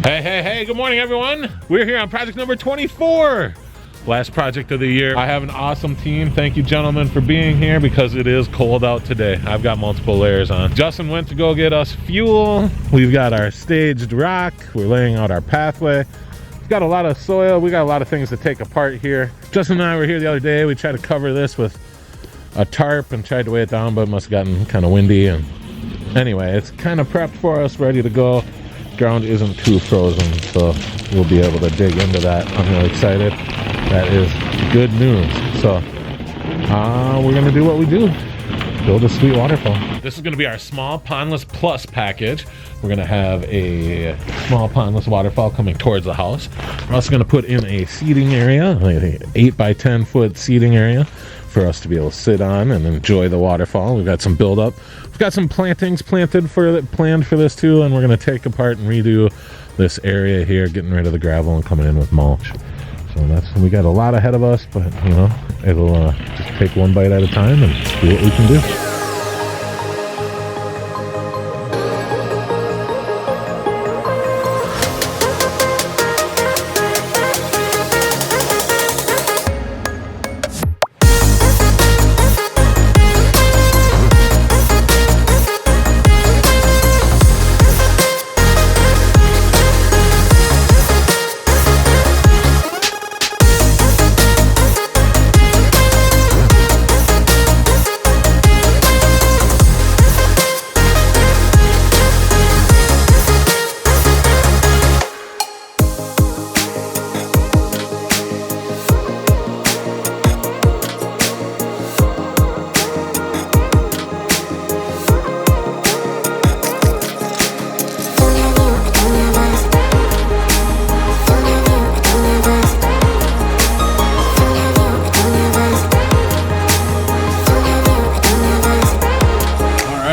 Hey, good morning everyone. We're here on project number 24. Last project of the year. I have an awesome team. Thank you gentlemen for being here because it is cold out today. I've got multiple layers on. Justin went to go get us fuel. We've got our staged rock. We're laying out our pathway. We've got a lot of soil. We got a lot of things to take apart here. Justin and I were here the other day. We tried to cover this with a tarp and tried to weigh it down, but it must have gotten kind of windy. And anyway, it's kind of prepped for us, ready to go. Ground isn't too frozen, so we'll be able to dig into that. I'm really excited. That is good news. So we're gonna do what we do, build a sweet waterfall. This is gonna be our small Pondless Plus package. We're gonna have a small Pondless waterfall coming towards the house. We're also gonna put in a seating area, like an 8 by 10 foot seating area for us to be able to sit on and enjoy the waterfall. We've got some build up. We've got some plantings planned for this too, and we're gonna take apart and redo this area here, getting rid of the gravel and coming in with mulch. So we got a lot ahead of us, but you know, it'll just take one bite at a time and see what we can do.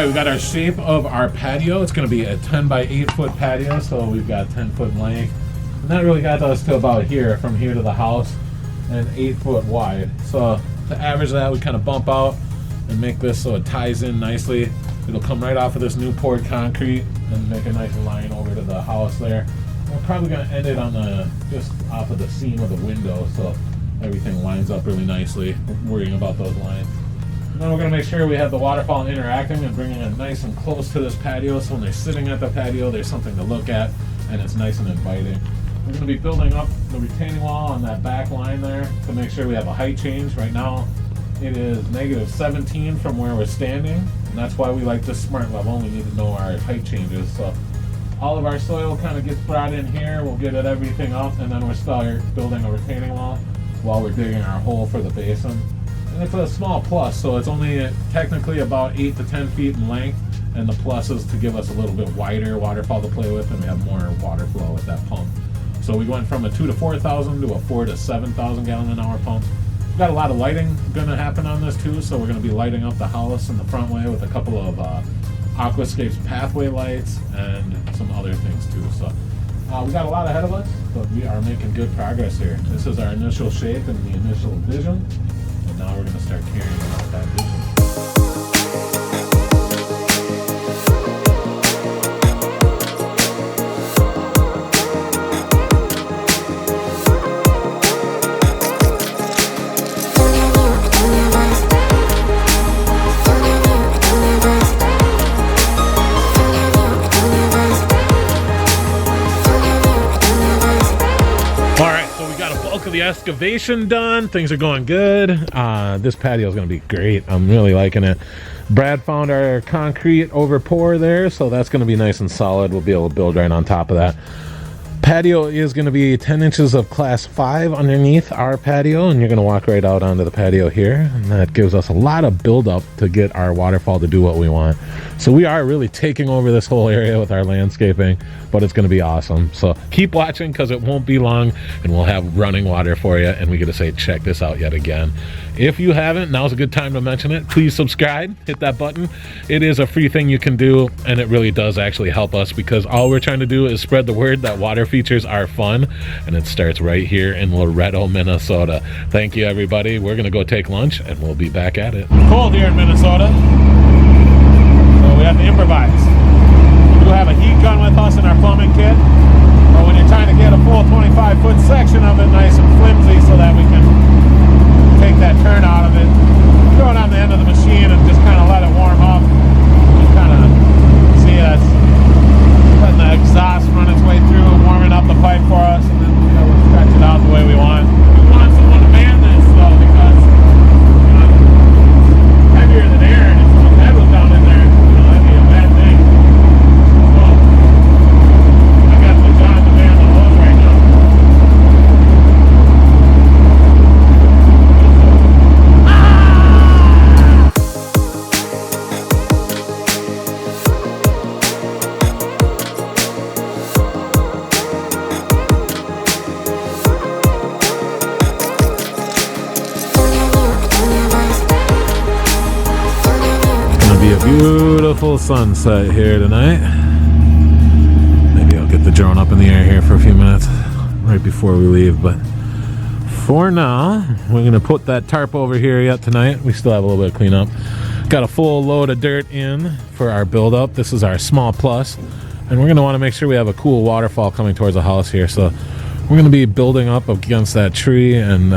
We got our shape of our patio. It's going to be a 10 by 8 foot patio, so we've got 10 foot length, and that really got us to about here, from here to the house, and 8 foot wide. So to average that, we kind of bump out and make this so it ties in nicely. It'll come right off of this new poured concrete and make a nice line over to the house there. We're probably going to end it on just off of the seam of the window, so everything lines up really nicely, worrying about those lines. Then we're going to make sure we have the waterfall interacting and bringing it nice and close to this patio, so when they're sitting at the patio, there's something to look at and it's nice and inviting. We're going to be building up the retaining wall on that back line there to make sure we have a height change. Right now it is -17 from where we're standing, and that's why we like this smart level. We need to know our height changes. So all of our soil kind of gets brought in here. We'll get everything up, and then we'll start building a retaining wall while we're digging our hole for the basin. And it's a small plus, so it's only technically about 8 to 10 feet in length, and the plus is to give us a little bit wider waterfall to play with, and we have more water flow with that pump. So we went from a 2 to 4,000 to a 4 to 7,000 gallon an hour pump. We've got a lot of lighting going to happen on this too, so we're going to be lighting up the house in the front way with a couple of Aquascape's pathway lights and some other things too. So we got a lot ahead of us, but we are making good progress here. This is our initial shape and the initial vision. Now we're going to start carrying out that vision. The excavation done. Things are going good. This patio is going to be great. I'm really liking it. Brad found our concrete over pour there, so that's going to be nice and solid. We'll be able to build right on top of that. Patio is going to be 10 inches of class 5 underneath our patio, and you're going to walk right out onto the patio here, and that gives us a lot of build-up to get our waterfall to do what we want. So we are really taking over this whole area with our landscaping, but it's going to be awesome. So keep watching, because it won't be long and we'll have running water for you, and we get to say check this out yet again. If you haven't, now's a good time to mention it. Please subscribe, hit that button. It is a free thing you can do, and it really does actually help us, because all we're trying to do is spread the word that water features are fun, and it starts right here in Loretto, Minnesota. Thank you, everybody. We're gonna go take lunch, and we'll be back at it. Cold here in Minnesota, so we have to improvise. We do have a heat gun with us in our plumbing kit, but gonna be a beautiful sunset here tonight. Maybe I'll get the drone up in the air here for a few minutes right before we leave, but for now, we're gonna put that tarp over here yet tonight. We still have a little bit of cleanup. Got a full load of dirt in for our build-up. This is our small plus, and we're gonna wanna make sure we have a cool waterfall coming towards the house here. So we're gonna be building up against that tree and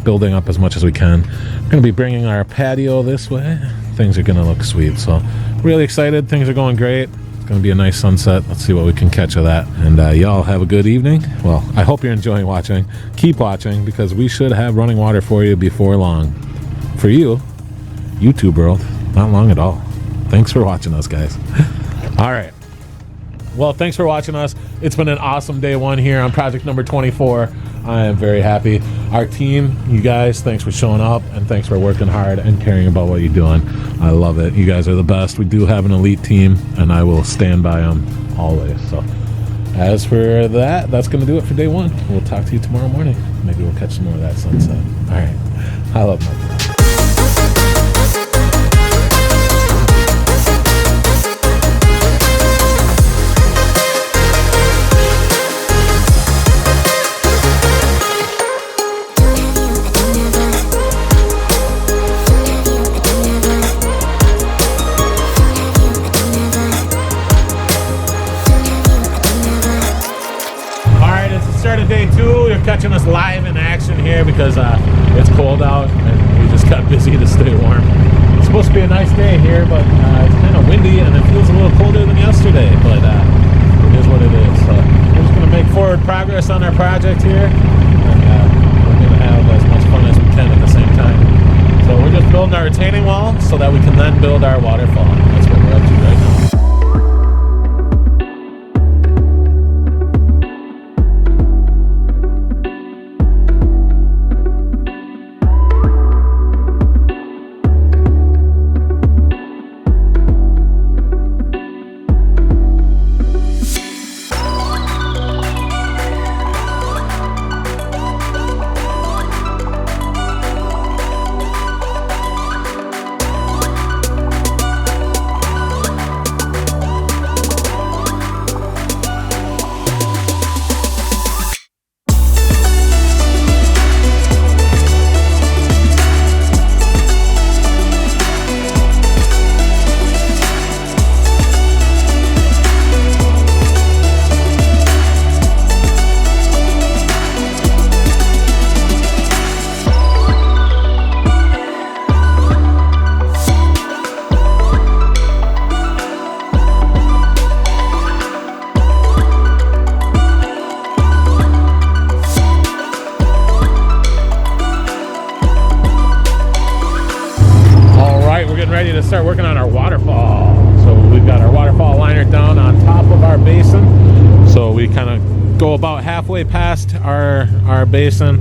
building up as much as we can. We're gonna be bringing our patio this way. Things are gonna look sweet. So really excited, things are going great. It's gonna be a nice sunset. Let's see what we can catch of that. And y'all have a good evening. Well, I hope you're enjoying watching. Keep watching, because we should have running water for you before long. For you, YouTube world, not long at all. Thanks for watching us, guys. All right. Well, thanks for watching us. It's been an awesome day one here on project number 24. I am very happy. Our team, you guys, thanks for showing up, and thanks for working hard and caring about what you're doing. I love it. You guys are the best. We do have an elite team, and I will stand by them always. So as for that, that's going to do it for day one. We'll talk to you tomorrow morning. Maybe we'll catch some more of that sunset. All right. I love my friends. Day two, you're catching us live in action here because it's cold out and we just got busy to stay warm. It's supposed to be a nice day here, but it's kind of windy and it feels a little colder than yesterday, but it is what it is. So we're just going to make forward progress on our project here, and we're going to have as much fun as we can at the same time. So we're just building our retaining wall so that we can then build our waterfall. That's what we're up to right now. Ready to start working on our waterfall. So we've got our waterfall liner down on top of our basin, so we kind of go about halfway past our basin.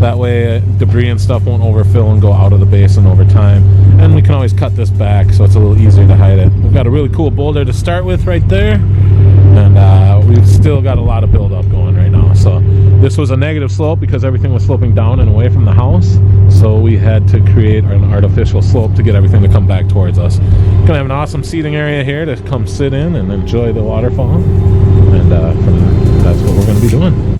That way debris and stuff won't overfill and go out of the basin over time, and we can always cut this back so it's a little easier to hide it. We've got a really cool boulder to start with right there, and we've still got a lot of build up going right now. So this was a negative slope because everything was sloping down and away from the house, so we had to create an artificial slope to get everything to come back towards us. Gonna have an awesome seating area here to come sit in and enjoy the waterfall, and that's what we're gonna be doing.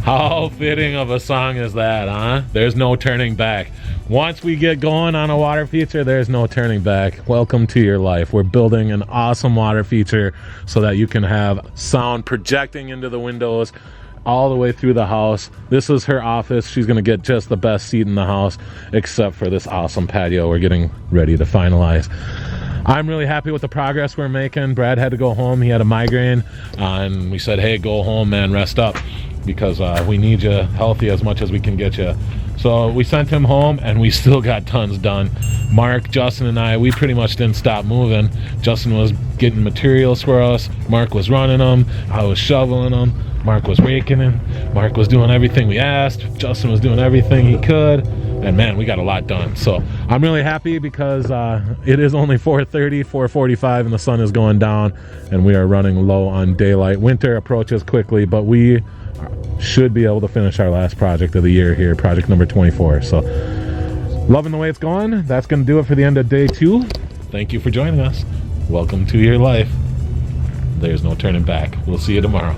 How fitting of a song is that, huh? There's no turning back. Once we get going on a water feature, there's no turning back. Welcome to your life. We're building an awesome water feature so that you can have sound projecting into the windows all the way through the house. This is her office. She's gonna get just the best seat in the house, except for this awesome patio we're getting ready to finalize. I'm really happy with the progress we're making. Brad had to go home. He had a migraine, and we said, hey, go home, man, rest up, because we need you healthy as much as we can get you. So we sent him home, and we still got tons done. Mark, Justin, and I, we pretty much didn't stop moving. Justin was getting materials for us. Mark was running them. I was shoveling them. Mark was raking them. Mark was doing everything we asked. Justin was doing everything he could. And man, we got a lot done. So I'm really happy because it is only 4:30, 4:45, and the sun is going down, and we are running low on daylight. Winter approaches quickly, but we should be able to finish our last project of the year here, project number 24. So loving the way it's going. That's going to do it for the end of day 2. Thank you for joining us. Welcome to your life. There's no turning back. We'll see you tomorrow.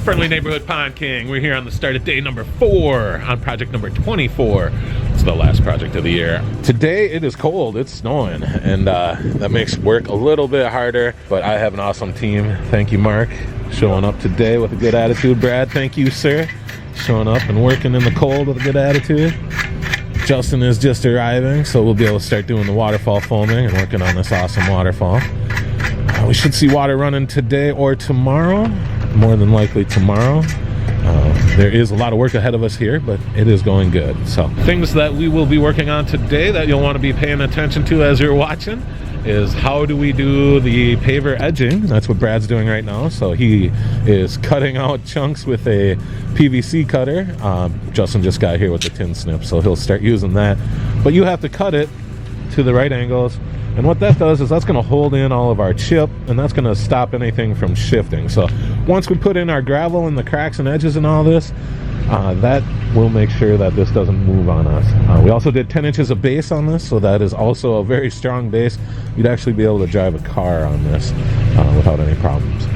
Friendly Neighborhood Pond King. We're here on the start of day number 4 on project number 24. It's the last project of the year. Today it is cold, it's snowing, and that makes work a little bit harder, but I have an awesome team. Thank you, Mark, showing up today with a good attitude. Brad, thank you, sir, showing up and working in the cold with a good attitude. Justin is just arriving, so we'll be able to start doing the waterfall foaming and working on this awesome waterfall. We should see water running today or tomorrow. More than likely tomorrow. There is a lot of work ahead of us here, but it is going good. So things that we will be working on today that you'll want to be paying attention to as you're watching is how do we do the paver edging. That's what Brad's doing right now. So he is cutting out chunks with a PVC cutter. Justin just got here with the tin snip, so he'll start using that. But you have to cut it to the right angles. And what that does is that's going to hold in all of our chip, and that's going to stop anything from shifting. So once we put in our gravel and the cracks and edges and all this, that will make sure that this doesn't move on us. We also did 10 inches of base on this, so that is also a very strong base. You'd actually be able to drive a car on this without any problems.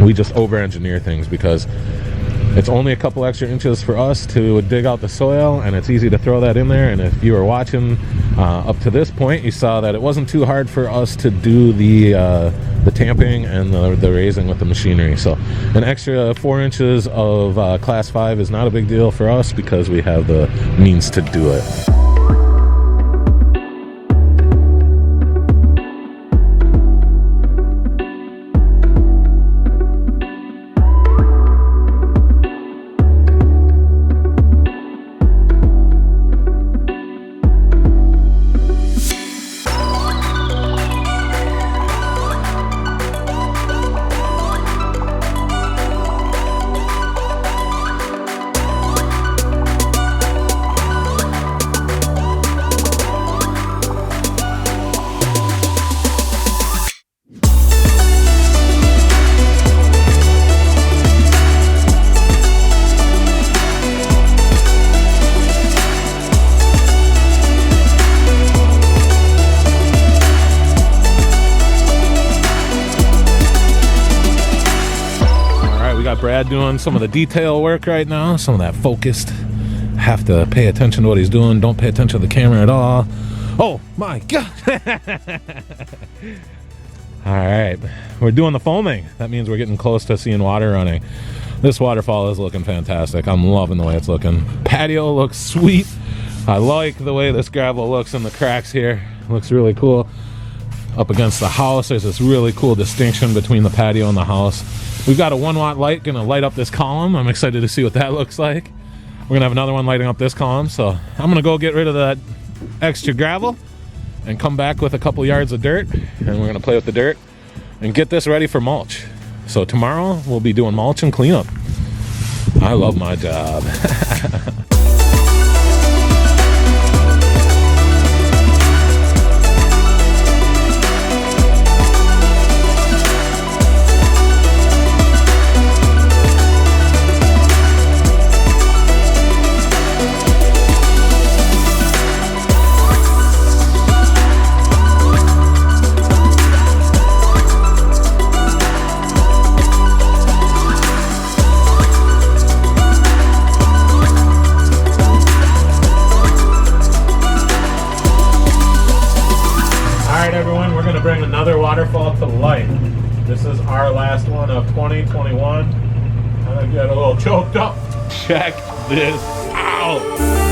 We just over-engineer things because it's only a couple extra inches for us to dig out the soil, and it's easy to throw that in there. And if you were watching up to this point, you saw that it wasn't too hard for us to do the tamping and the raising with the machinery. So an extra 4 inches of class 5 is not a big deal for us because we have the means to do it. Brad doing some of the detail work right now, some of that focused. Have to pay attention to what he's doing. Don't pay attention to the camera at all. Oh my God. All right, we're doing the foaming. That means we're getting close to seeing water running. This waterfall is looking fantastic. I'm loving the way it's looking. Patio looks sweet. I like the way this gravel looks in the cracks here. It looks really cool. Up against the house, there's this really cool distinction between the patio and the house. We've got a 1-watt light gonna light up this column. I'm excited to see what that looks like. We're gonna have another one lighting up this column. So I'm gonna go get rid of that extra gravel and come back with a couple yards of dirt, and we're gonna play with the dirt and get this ready for mulch. So tomorrow we'll be doing mulch and cleanup. I love my job. out to light. This is our last one of 2021. I get a little choked up. Check this out.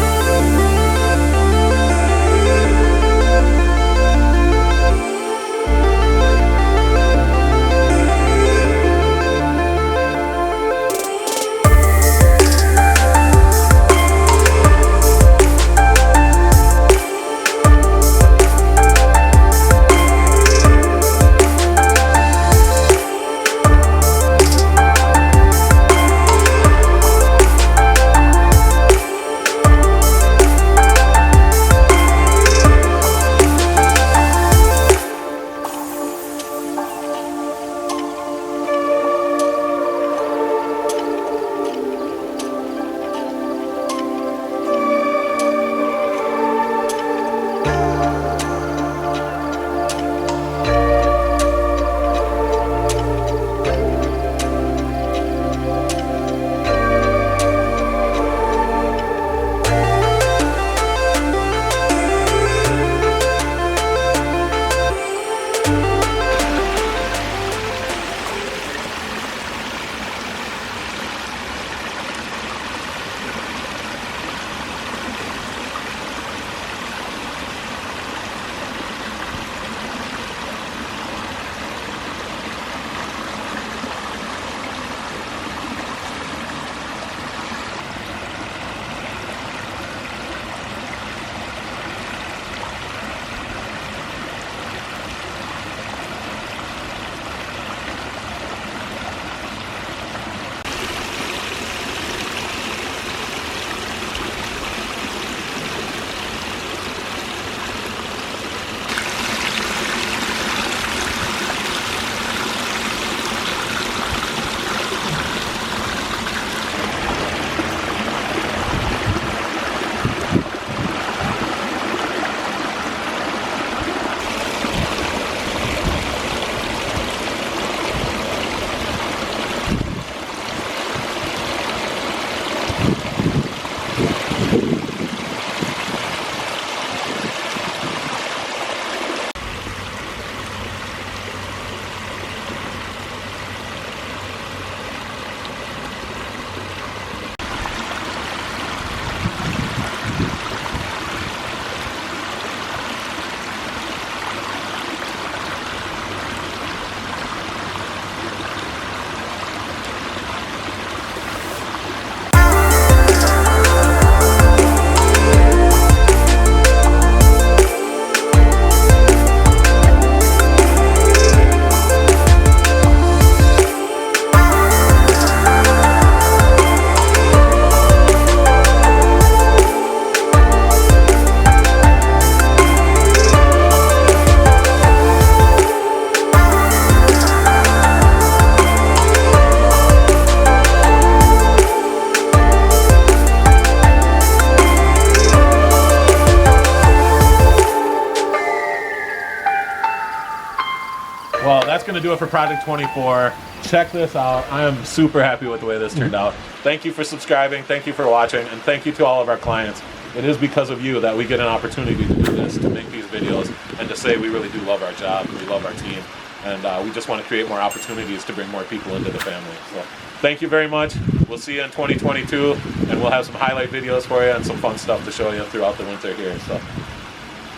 Well, that's going to do it for Project 24. Check this out. I am super happy with the way this turned out. Thank you for subscribing. Thank you for watching. And thank you to all of our clients. It is because of you that we get an opportunity to do this, to make these videos, and to say we really do love our job, we love our team, and we just want to create more opportunities to bring more people into the family. So thank you very much. We'll see you in 2022, and we'll have some highlight videos for you and some fun stuff to show you throughout the winter here. So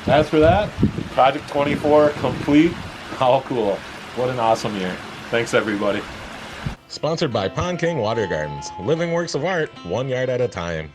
as for that, Project 24 complete. How cool. What an awesome year. Thanks, everybody. Sponsored by Pond King Water Gardens. Living works of art, 1 yard at a time.